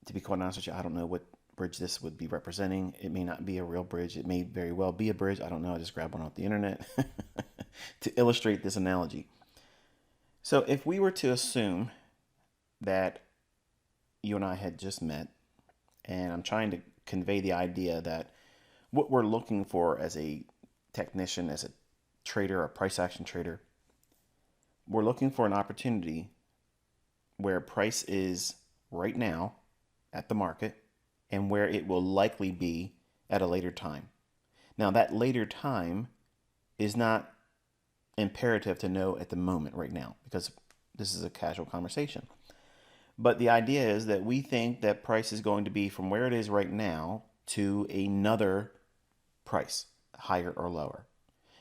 To be quite honest with you, I don't know what bridge this would be representing. It may not be a real bridge. It may very well be a bridge. I don't know. I just grabbed one off the internet to illustrate this analogy. So if we were to assume that you and I had just met, and I'm trying to convey the idea that what we're looking for as a technician, as a trader, a price action trader, we're looking for an opportunity where price is right now at the market and where it will likely be at a later time. Now, that later time is not imperative to know at the moment right now because this is a casual conversation. But the idea is that we think that price is going to be from where it is right now to another price, higher or lower.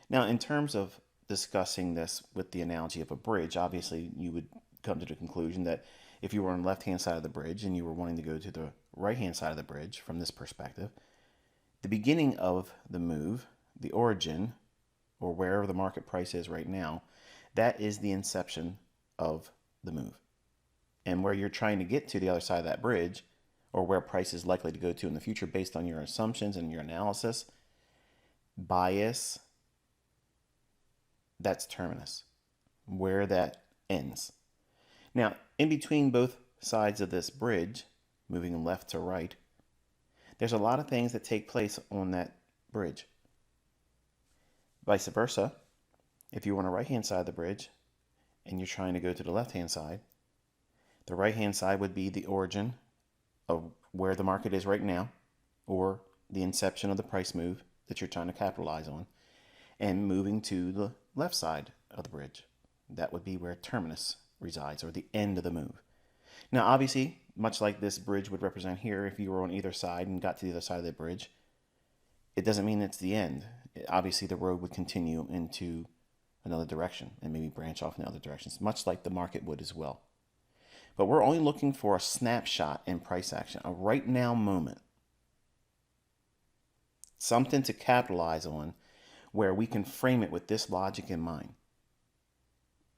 Now, in terms of discussing this with the analogy of a bridge, obviously you would come to the conclusion that if you were on the left hand side of the bridge and you were wanting to go to the right hand side of the bridge from this perspective, the beginning of the move, the origin, or wherever the market price is right now, that is the inception of the move. And where you're trying to get to the other side of that bridge, or where price is likely to go to in the future based on your assumptions and your analysis, bias, that's terminus, where that ends. Now, in between both sides of this bridge, moving left to right, there's a lot of things that take place on that bridge. Vice versa, if you're on the right hand side of the bridge and you're trying to go to the left hand side, the right hand side would be the origin of where the market is right now, or the inception of the price move that you're trying to capitalize on, and moving to the left side of the bridge. That would be where terminus resides, or the end of the move. Now, obviously, much like this bridge would represent here, if you were on either side and got to the other side of the bridge, it doesn't mean it's the end. Obviously, the road would continue into another direction and maybe branch off in other directions, much like the market would as well. But we're only looking for a snapshot in price action, a right now moment, something to capitalize on where we can frame it with this logic in mind.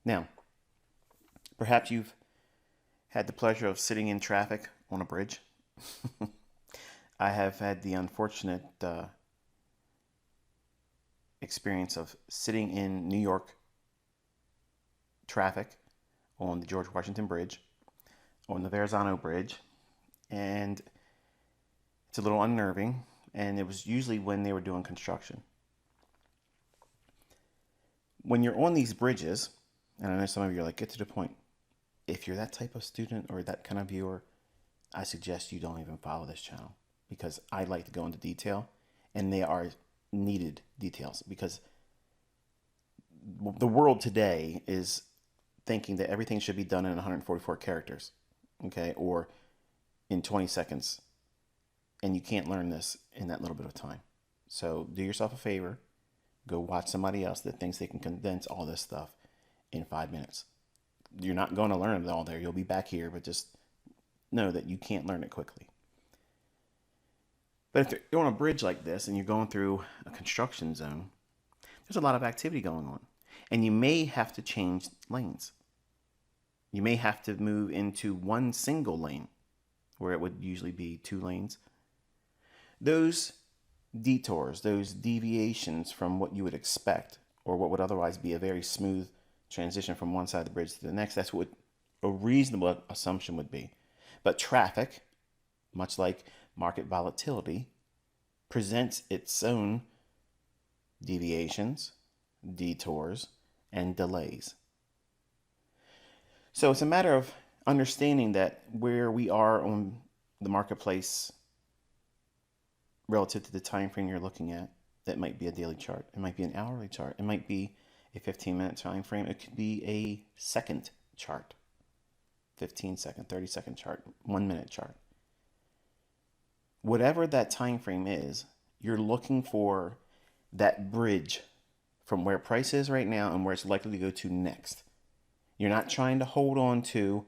Now, perhaps you've had the pleasure of sitting in traffic on a bridge. I have had the unfortunate experience of sitting in New York traffic on the George Washington Bridge, on the Verrazano Bridge, and it's a little unnerving, and it was usually when they were doing construction. When you're on these bridges, and I know some of you are like, get to the point. If you're that type of student or that kind of viewer, I suggest you don't even follow this channel because I like to go into detail, and they are needed details because the world today is thinking that everything should be done in 144 characters, okay, or in 20 seconds, and you can't learn this in that little bit of time. So do yourself a favor, go watch somebody else that thinks they can condense all this stuff in 5 minutes. You're not going to learn it all there. You'll be back here, but just know that you can't learn it quickly. But if you're on a bridge like this and you're going through a construction zone, there's a lot of activity going on. And you may have to change lanes. You may have to move into one single lane where it would usually be 2 lanes. Those detours, those deviations from what you would expect or what would otherwise be a very smooth transition from one side of the bridge to the next, that's what a reasonable assumption would be. But traffic, much like market volatility, presents its own deviations, detours, and delays. So it's a matter of understanding that where we are on the marketplace relative to the time frame you're looking at, that might be a daily chart. It might be an hourly chart. It might be a 15-minute time frame. It could be a second chart, 15-second, 30-second chart, 1-minute chart. Whatever that time frame is, you're looking for that bridge from where price is right now and where it's likely to go to next. You're not trying to hold on to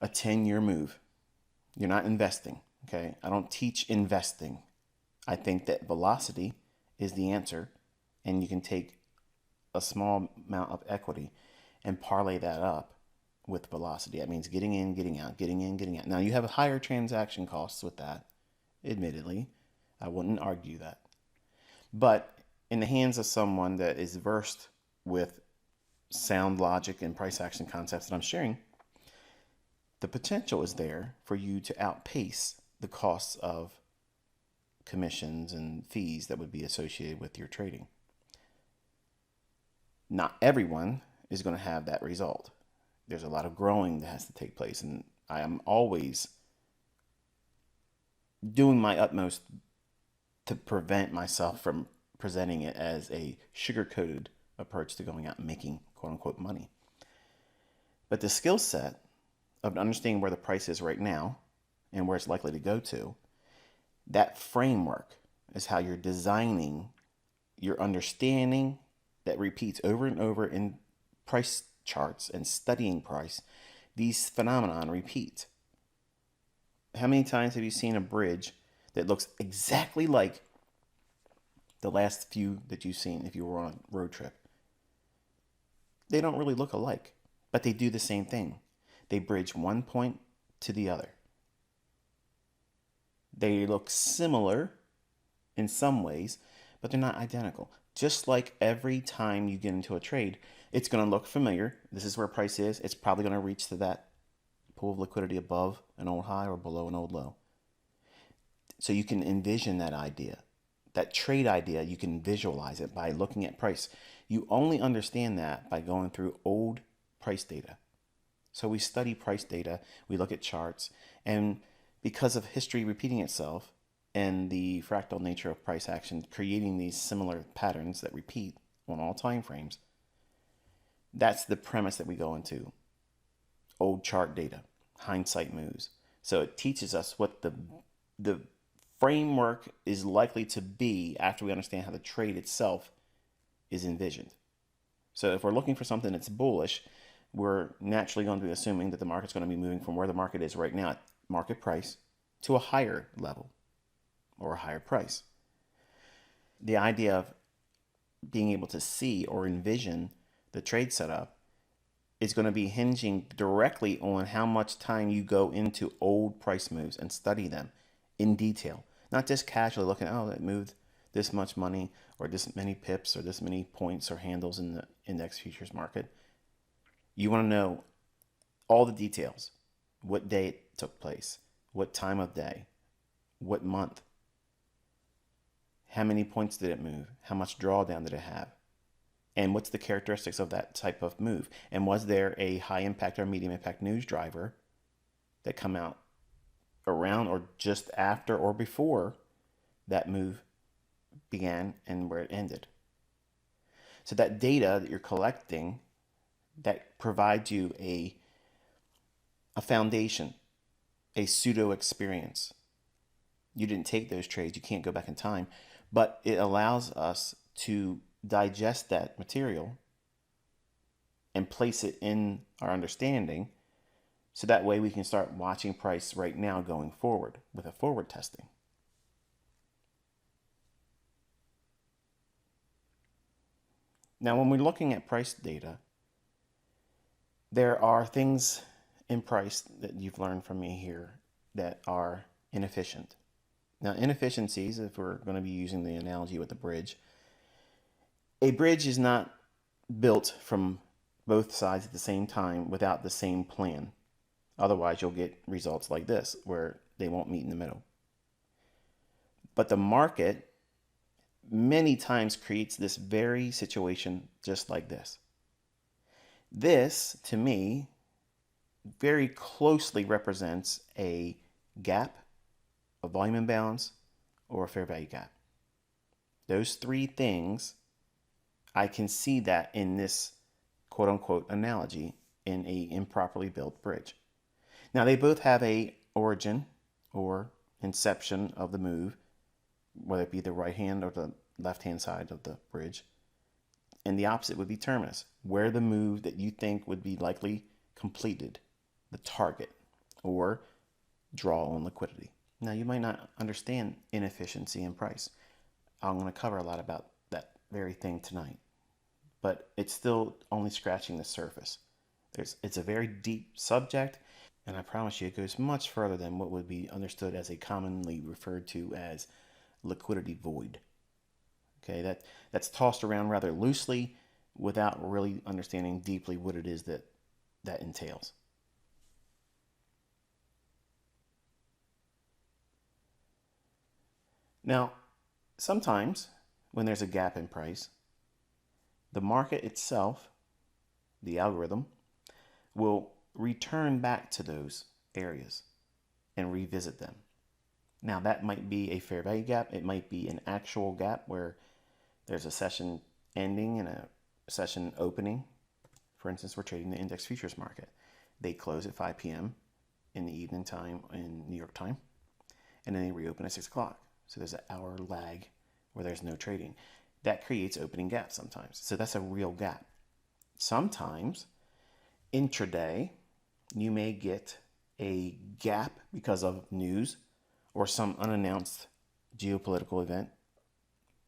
a 10-year move. You're not investing, okay? I don't teach investing. I think that velocity is the answer, and you can take a small amount of equity and parlay that up with velocity. That means getting in, getting out, getting in, getting out. Now you have higher transaction costs with that, admittedly. I wouldn't argue that. But in the hands of someone that is versed with sound logic and price action concepts that I'm sharing, the potential is there for you to outpace the costs of commissions and fees that would be associated with your trading. Not everyone is going to have that result. There's a lot of growing that has to take place, and I am always doing my utmost to prevent myself from presenting it as a sugar-coated approach to going out and making quote-unquote money. But the skill set of understanding where the price is right now and where it's likely to go to, that framework is how you're designing your understanding that repeats over and over in price charts and studying price. These phenomenon repeat. How many times have you seen a bridge that looks exactly like the last few that you've seen if you were on a road trip? They don't really look alike, but they do the same thing. They bridge one point to the other. They look similar in some ways, but they're not identical. Just like every time you get into a trade, it's going to look familiar. This is where price is. It's probably going to reach to that pool of liquidity above an old high or below an old low. So you can envision that idea. That trade idea, you can visualize it by looking at price. You only understand that by going through old price data. So we study price data, we look at charts, and because of history repeating itself and the fractal nature of price action creating these similar patterns that repeat on all time frames, that's the premise that we go into. Old chart data, hindsight moves. So it teaches us what the framework is likely to be after we understand how the trade itself is envisioned. So if we're looking for something that's bullish, we're naturally going to be assuming that the market's going to be moving from where the market is right now at market price to a higher level or a higher price. The idea of being able to see or envision the trade setup is going to be hinging directly on how much time you go into old price moves and study them in detail. Not just casually looking, oh, it moved this much money or this many pips or this many points or handles in the index futures market. You want to know all the details. What day it took place, what time of day, what month, how many points did it move, how much drawdown did it have, and what's the characteristics of that type of move, and was there a high impact or medium impact news driver that come out around or just after or before that move began and where it ended. So that data that you're collecting that provides you a foundation, a pseudo experience. You didn't take those trades, you can't go back in time, but it allows us to digest that material and place it in our understanding so that way we can start watching price right now going forward with a forward testing. Now, when we're looking at price data, there are things in price that you've learned from me here that are inefficient. Now, inefficiencies, if we're going to be using the analogy with the bridge, a bridge is not built from both sides at the same time without the same plan. Otherwise, you'll get results like this, where they won't meet in the middle. But the market many times creates this very situation just like this. This, to me, very closely represents a gap, a volume imbalance, or a fair value gap. Those three things, I can see that in this quote-unquote analogy in a improperly built bridge. Now, they both have a origin or inception of the move, whether it be the right hand or the left hand side of the bridge. And the opposite would be terminus, where the move that you think would be likely completed, the target, or draw on liquidity. Now, you might not understand inefficiency in price. I'm going to cover a lot about that very thing tonight, but it's still only scratching the surface. It's a very deep subject, and I promise you it goes much further than what would be understood as a commonly referred to as liquidity void. Okay, that's tossed around rather loosely without really understanding deeply what it is that entails. Now, sometimes when there's a gap in price, the market itself, the algorithm, will return back to those areas and revisit them. Now, that might be a fair value gap. It might be an actual gap where there's a session ending and a session opening. For instance, we're trading the index futures market. They close at 5 p.m. in the evening time in New York time, and then they reopen at 6 o'clock. So there's an hour lag where there's no trading. That creates opening gaps sometimes. So that's a real gap. Sometimes intraday, you may get a gap because of news or some unannounced geopolitical event,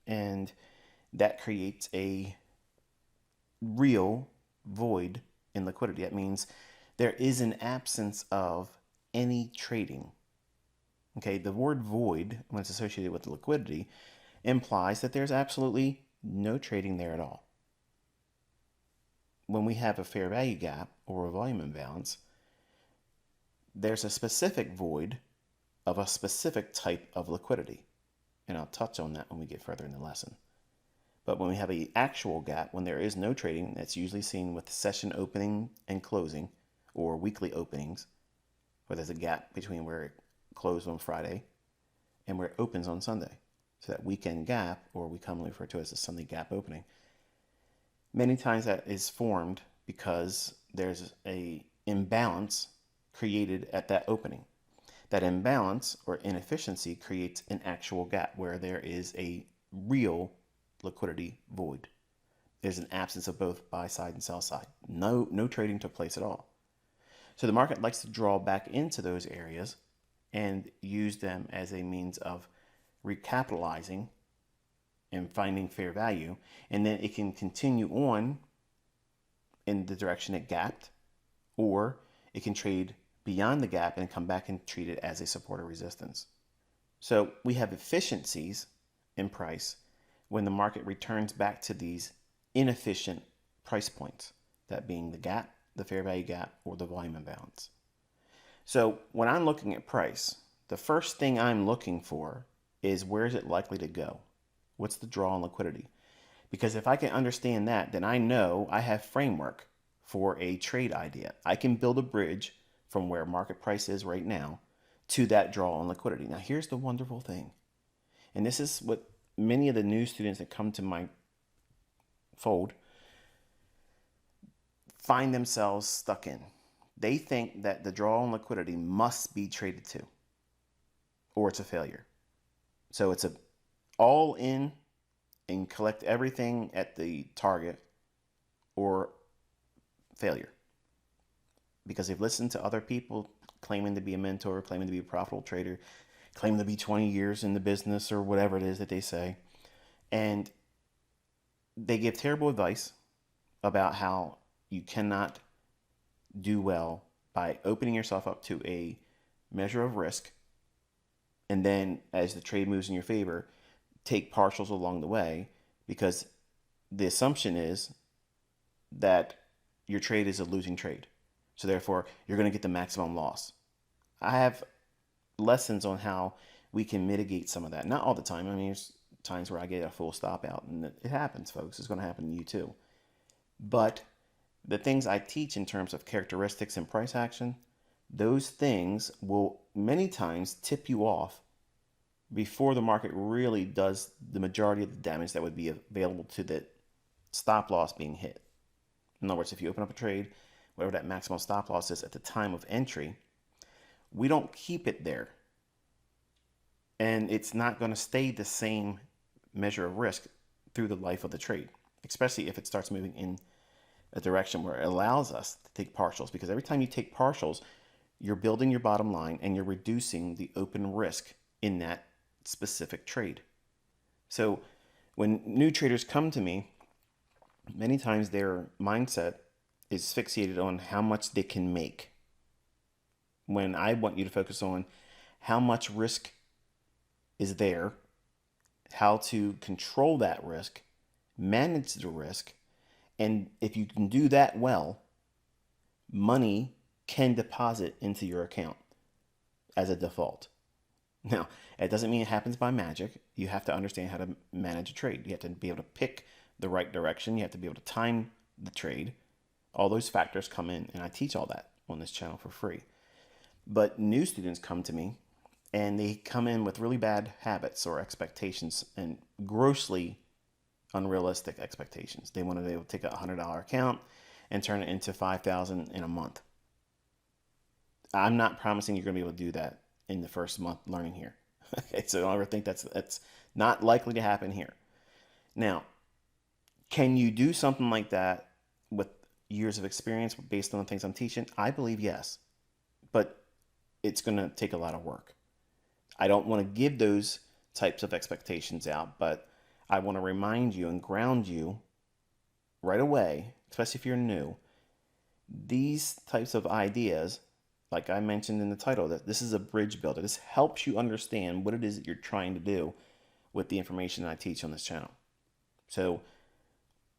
and that creates a real void in liquidity. That means there is an absence of any trading. Okay, the word void, when it's associated with liquidity, implies that there's absolutely no trading there at all. When we have a fair value gap or a volume imbalance, there's a specific void of a specific type of liquidity. And I'll touch on that when we get further in the lesson. But when we have an actual gap, when there is no trading, that's usually seen with session opening and closing, or weekly openings, where there's a gap between where it closed on Friday and where it opens on Sunday. So that weekend gap, or we commonly refer to as a Sunday gap opening, many times that is formed because there's a imbalance created at that opening. That imbalance or inefficiency creates an actual gap where there is a real liquidity void. There's an absence of both buy side and sell side. No trading took place at all. So the market likes to draw back into those areas and use them as a means of recapitalizing and finding fair value, and then it can continue on in the direction it gapped, or it can trade beyond the gap and come back and treat it as a support or resistance. So we have efficiencies in price when the market returns back to these inefficient price points, that being the gap, the fair value gap, or the volume imbalance. So when I'm looking at price, the first thing I'm looking for is where is it likely to go? What's the draw on liquidity? Because if I can understand that, then I know I have framework for a trade idea. I can build a bridge from where market price is right now to that draw on liquidity. Now, here's the wonderful thing. And this is what many of the new students that come to my fold find themselves stuck in. They think that the draw on liquidity must be traded to, or it's a failure. So it's a all in and collect everything at the target, or failure. Because they've listened to other people claiming to be a mentor, claiming to be a profitable trader, claiming to be 20 years in the business, or whatever it is that they say. And they give terrible advice about how you cannot do well by opening yourself up to a measure of risk, and then as the trade moves in your favor, take partials along the way, because the assumption is that your trade is a losing trade. So therefore, you're going to get the maximum loss. I have lessons on how we can mitigate some of that. Not all the time. I mean, there's times where I get a full stop out, and it happens, folks. It's going to happen to you too. But the things I teach in terms of characteristics and price action, those things will many times tip you off before the market really does the majority of the damage that would be available to the stop loss being hit. In other words, if you open up a trade, whatever that maximum stop loss is at the time of entry, we don't keep it there. And it's not going to stay the same measure of risk through the life of the trade, especially if it starts moving in a direction where it allows us to take partials. Because every time you take partials, you're building your bottom line and you're reducing the open risk in that specific trade. So when new traders come to me, many times their mindset is fixated on how much they can make, when I want you to focus on how much risk is there, how to control that risk, manage the risk, and if you can do that well, money can deposit into your account as a default. Now, it doesn't mean it happens by magic. You have to understand how to manage a trade. You have to be able to pick the right direction. You have to be able to time the trade. All those factors come in, and I teach all that on this channel for free. But new students come to me, and they come in with really bad habits or expectations, and grossly unrealistic expectations. They want to be able to take a $100 account and turn it into $5,000 in a month. I'm not promising you're going to be able to do that in the first month learning here. Okay, so don't ever think that's not likely to happen here. Now, can you do something like that with years of experience based on the things I'm teaching? I believe yes, but it's going to take a lot of work. I don't want to give those types of expectations out, but I want to remind you and ground you right away, especially if you're new. These types of ideas, like I mentioned in the title, that this is a bridge builder. This helps you understand what it is that you're trying to do with the information that I teach on this channel. So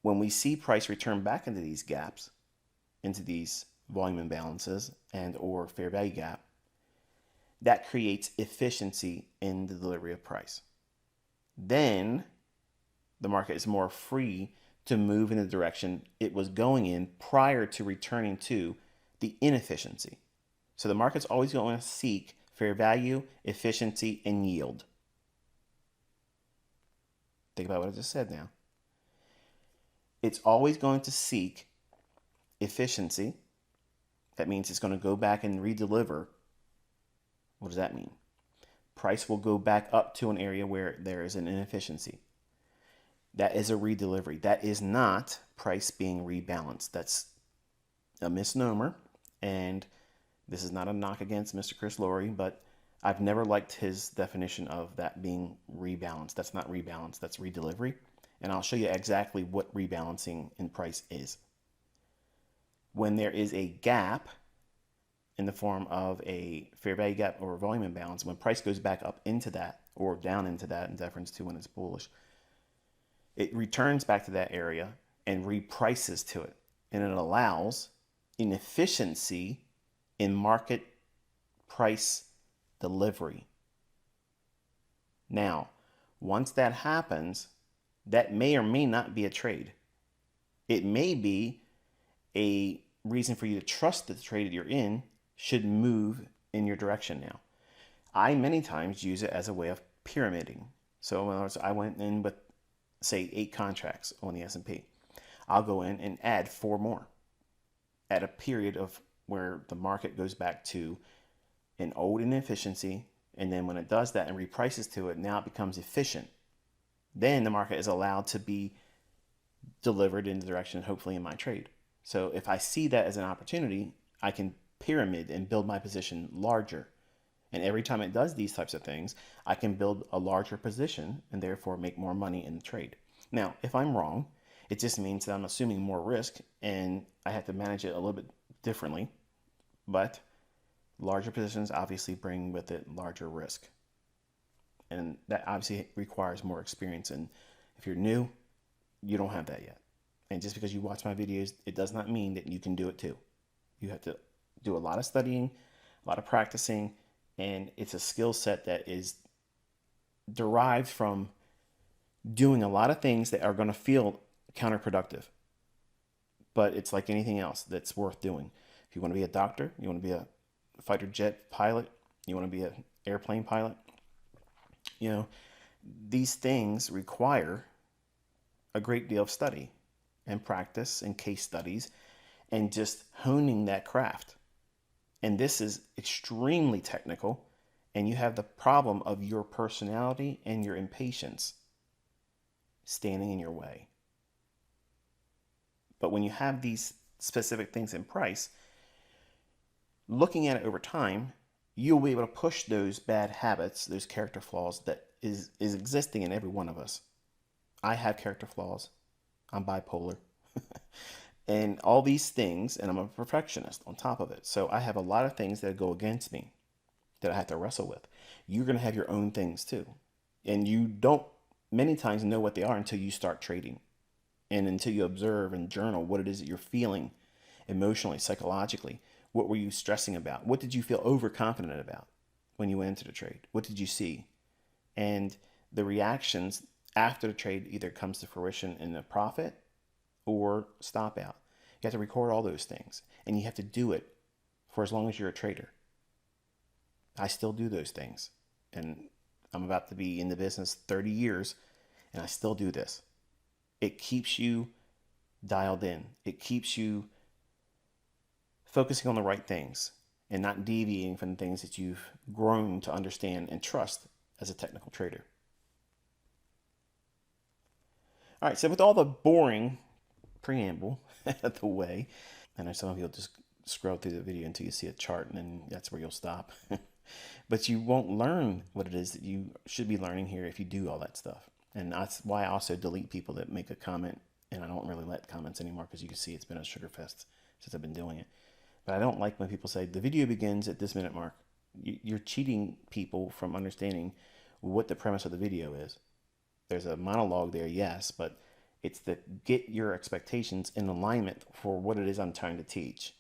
when we see price return back into these gaps, into these volume imbalances and or fair value gap, that creates efficiency in the delivery of price. Then the market is more free to move in the direction it was going in prior to returning to the inefficiency. So the market's always going to seek fair value, efficiency, and yield. Think about what I just said now. It's always going to seek efficiency. That means it's going to go back and redeliver. What does that mean? Price will go back up to an area where there is an inefficiency. That is a redelivery. That is not price being rebalanced. That's a misnomer. And this is not a knock against Mr. Chris Laurie, but I've never liked his definition of that being rebalanced. That's not rebalance, that's redelivery. And I'll show you exactly what rebalancing in price is. When there is a gap in the form of a fair value gap or volume imbalance, when price goes back up into that or down into that in deference to when it's bullish, it returns back to that area and reprices to it. And it allows inefficiency in market price delivery. Now, once that happens, that may or may not be a trade. It may be a reason for you to trust that the trade that you're in should move in your direction now. I many times use it as a way of pyramiding. So in other words, I went in with, say, 8 contracts on the S&P. I'll go in and add 4 more at a period of where the market goes back to an old inefficiency, and then when it does that and reprices to it, now it becomes efficient. Then the market is allowed to be delivered in the direction, hopefully, in my trade. So if I see that as an opportunity, I can pyramid and build my position larger. And every time it does these types of things, I can build a larger position and therefore make more money in the trade. Now, if I'm wrong, it just means that I'm assuming more risk and I have to manage it a little bit differently. But larger positions obviously bring with it larger risk. And that obviously requires more experience. And if you're new, you don't have that yet. And just because you watch my videos, it does not mean that you can do it too. You have to do a lot of studying, a lot of practicing, and it's a skill set that is derived from doing a lot of things that are going to feel counterproductive. But it's like anything else that's worth doing. If you want to be a doctor, you want to be a fighter jet pilot, you want to be an airplane pilot, these things require a great deal of study and practice and case studies and just honing that craft. And this is extremely technical, and you have the problem of your personality and your impatience standing in your way. But when you have these specific things in price, looking at it over time, you'll be able to push those bad habits, those character flaws that is existing in every one of us. I have character flaws. I'm bipolar. And all these things, and I'm a perfectionist on top of it. So I have a lot of things that go against me that I have to wrestle with. You're going to have your own things too. And you don't many times know what they are until you start trading and until you observe and journal what it is that you're feeling emotionally, psychologically. What were you stressing about? What did you feel overconfident about when you went into the trade? What did you see? And the reactions after the trade either comes to fruition in a profit or stop out. You have to record all those things, and you have to do it for as long as you're a trader. I still do those things, and I'm about to be in the business 30 years, and I still do this. It keeps you dialed in. It keeps you focusing on the right things and not deviating from the things that you've grown to understand and trust as a technical trader. All right, so with all the boring preamble out of the way, I know some of you will just scroll through the video until you see a chart, and then that's where you'll stop. But you won't learn what it is that you should be learning here if you do all that stuff. And that's why I also delete people that make a comment, and I don't really let comments anymore because you can see it's been a sugar fest since I've been doing it. But I don't like when people say, the video begins at this minute mark. You're cheating people from understanding what the premise of the video is. There's a monologue there, yes, but it's to get your expectations in alignment for what it is I'm trying to teach.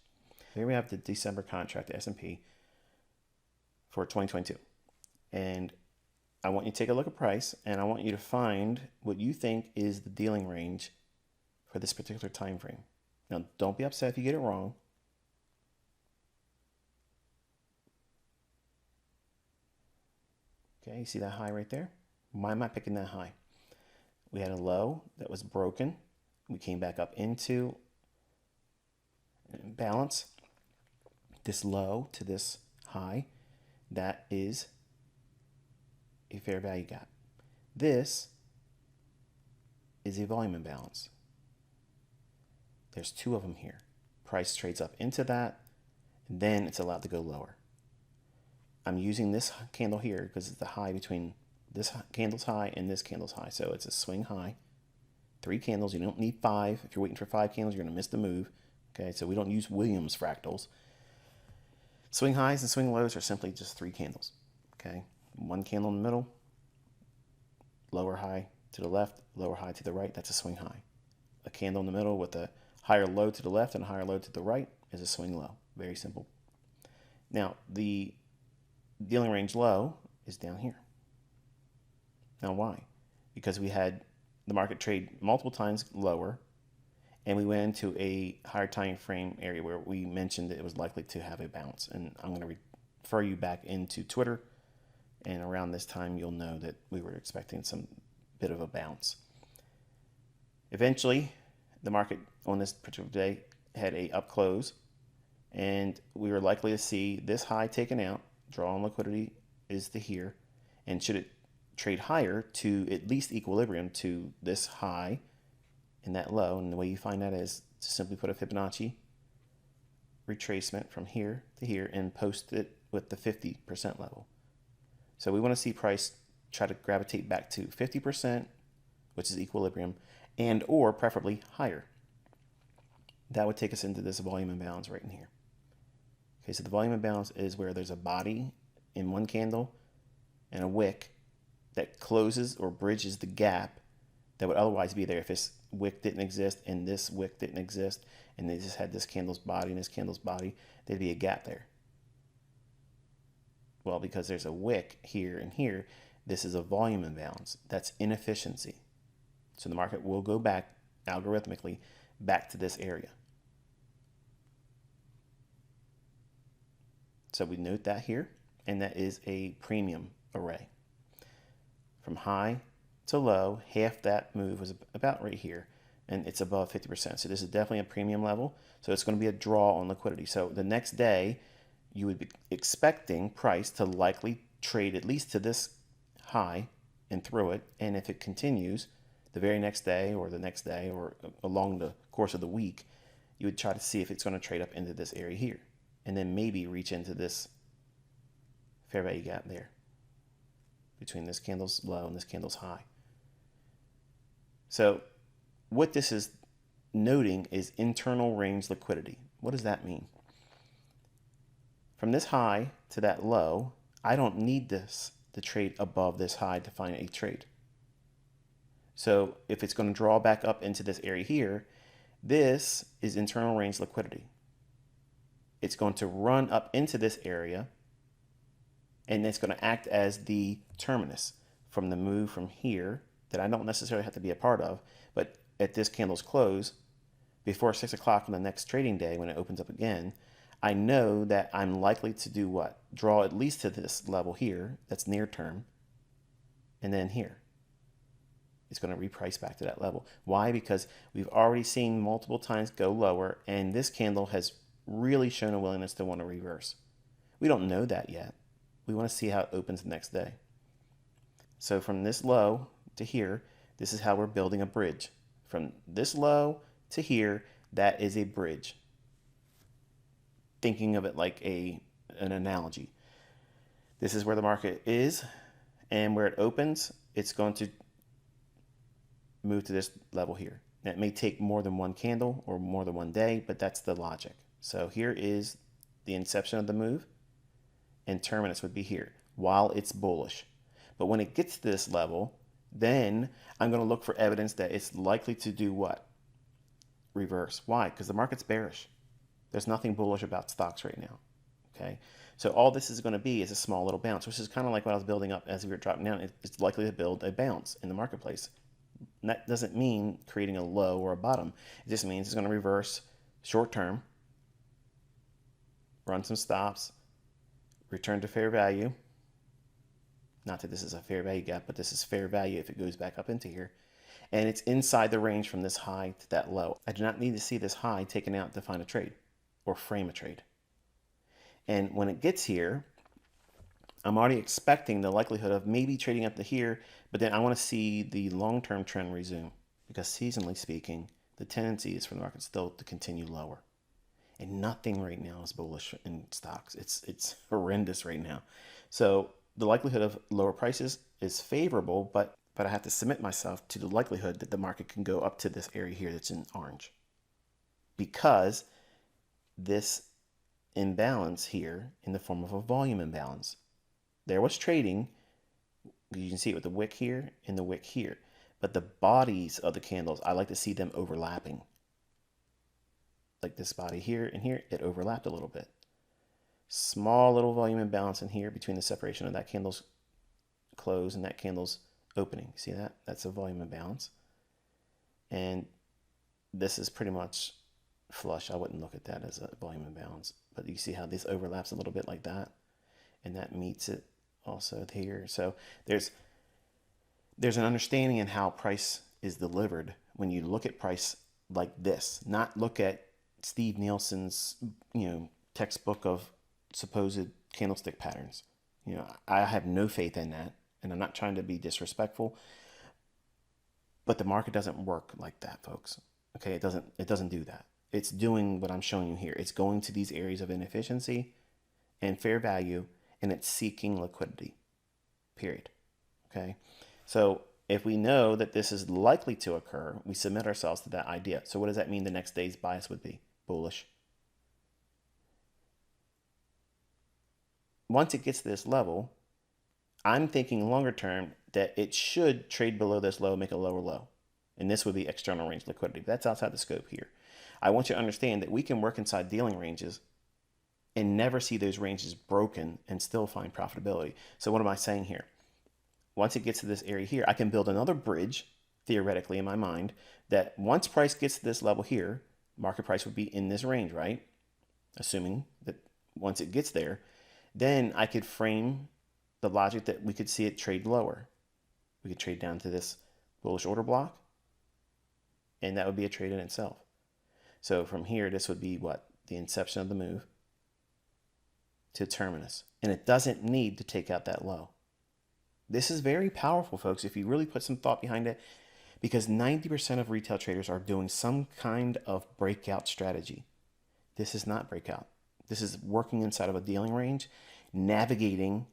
Here we have the December contract, the S&P, for 2022. And I want you to take a look at price, and I want you to find what you think is the dealing range for this particular time frame. Now, don't be upset if you get it wrong. Okay, you see that high right there? Why am I picking that high? We had a low that was broken. We came back up into balance. This low to this high, that is a fair value gap. This is a volume imbalance. There's two of them here. Price trades up into that, and then it's allowed to go lower. I'm using this candle here because it's the high between this candle's high and this candle's high. So it's a swing high. 3 candles. You don't need 5. If you're waiting for 5 candles, you're going to miss the move. Okay, so we don't use Williams fractals. Swing highs and swing lows are simply just 3 candles. Okay, 1 candle in the middle, lower high to the left, lower high to the right. That's a swing high. A candle in the middle with a higher low to the left and a higher low to the right is a swing low. Very simple. Now, the dealing range low is down here. Now, why? Because we had the market trade multiple times lower, and we went into a higher time frame area where we mentioned that it was likely to have a bounce. And I'm going to refer you back into Twitter, and around this time you'll know that we were expecting some bit of a bounce. Eventually, the market on this particular day had a up close, and we were likely to see this high taken out. Draw on liquidity is the here, and should it trade higher to at least equilibrium to this high and that low, and the way you find that is to simply put a Fibonacci retracement from here to here and post it with the 50% level. So we want to see price try to gravitate back to 50%, which is equilibrium, and or preferably higher. That would take us into this volume imbalance right in here. Okay, so the volume imbalance is where there's a body in one candle and a wick that closes or bridges the gap that would otherwise be there if this wick didn't exist and this wick didn't exist, and they just had this candle's body and this candle's body, there'd be a gap there. Well, because there's a wick here and here, this is a volume imbalance. That's inefficiency. So the market will go back algorithmically back to this area. So we note that here, and that is a premium array. From high to low, half that move was about right here, and it's above 50%. So this is definitely a premium level. So it's going to be a draw on liquidity. So the next day, you would be expecting price to likely trade at least to this high and through it. And if it continues the very next day or the next day or along the course of the week, you would try to see if it's going to trade up into this area here, and then maybe reach into this fair value gap there between this candle's low and this candle's high. So what this is noting is internal range liquidity. What does that mean? From this high to that low, I don't need this to trade above this high to find a trade. So if it's going to draw back up into this area here, this is internal range liquidity. It's going to run up into this area, and it's going to act as the terminus from the move from here that I don't necessarily have to be a part of, but at this candle's close, before 6 o'clock on the next trading day when it opens up again, I know that I'm likely to do what? Draw at least to this level here, that's near term, and then here. It's going to reprice back to that level. Why? Because we've already seen multiple times go lower, and this candle has really shown a willingness to want to reverse. We don't know that yet. We want to see how it opens the next day. So from this low to here, this is how we're building a bridge. From this low to here, that is a bridge. Thinking of it like an analogy. This is where the market is, and where it opens, it's going to move to this level here. Now, it may take more than one candle or more than one day, but that's the logic. So here is the inception of the move, and terminus would be here while it's bullish. But when it gets to this level, then I'm going to look for evidence that it's likely to do what? Reverse. Why? Because the market's bearish. There's nothing bullish about stocks right now. Okay, so all this is going to be is a small little bounce, which is kind of like what I was building up as we were dropping down. It's likely to build a bounce in the marketplace. And that doesn't mean creating a low or a bottom. It just means it's going to reverse short term, run some stops, return to fair value. Not that this is a fair value gap, but this is fair value if it goes back up into here. And it's inside the range from this high to that low. I do not need to see this high taken out to find a trade or frame a trade. And when it gets here, I'm already expecting the likelihood of maybe trading up to here, but then I want to see the long-term trend resume, because seasonally speaking, the tendency is for the market still to continue lower. And nothing right now is bullish in stocks. It's horrendous right now. So the likelihood of lower prices is favorable, but I have to submit myself to the likelihood that the market can go up to this area here that's in orange, because this imbalance here in the form of a volume imbalance. There was trading. You can see it with the wick here and the wick here. But the bodies of the candles, I like to see them overlapping. Like this body here and here, it overlapped a little bit. Small little volume imbalance in here between the separation of that candle's close and that candle's opening. See that? That's a volume imbalance. And this is pretty much flush. I wouldn't look at that as a volume imbalance. But you see how this overlaps a little bit like that? And that meets it also here. So there's an understanding in how price is delivered when you look at price like this, not look at Steve Nielsen's textbook of supposed candlestick patterns. I have no faith in that, and I'm not trying to be disrespectful, but the market doesn't work like that, folks. Okay, it doesn't do that. It's doing what I'm showing you here. It's going to these areas of inefficiency and fair value, and it's seeking liquidity, period. Okay, so if we know that this is likely to occur, we submit ourselves to that idea. So what does that mean the next day's bias would be? Bullish. Once it gets to this level, I'm thinking longer term that it should trade below this low, make a lower low. And this would be external range liquidity. But that's outside the scope here. I want you to understand that we can work inside dealing ranges and never see those ranges broken and still find profitability. So what am I saying here? Once it gets to this area here, I can build another bridge, theoretically in my mind, that once price gets to this level here, market price would be in this range, right? Assuming that once it gets there, then I could frame the logic that we could see it trade lower. We could trade down to this bullish order block, and that would be a trade in itself. So from here, this would be what? The inception of the move to terminus. And it doesn't need to take out that low. This is very powerful, folks, if you really put some thought behind it, because 90% of retail traders are doing some kind of breakout strategy. This is not breakout. This is working inside of a dealing range, navigating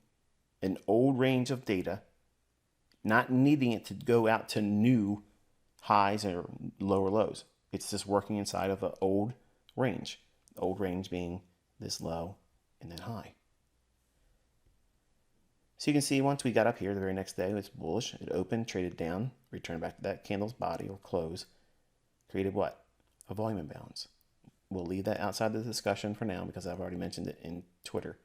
an old range of data, not needing it to go out to new highs or lower lows. It's just working inside of an old range. The old range being this low and then high. So you can see once we got up here, the very next day, it's bullish. It opened, traded down, returned back to that candle's body or close. Created what? A volume imbalance. We'll leave that outside the discussion for now because I've already mentioned it in Twitter.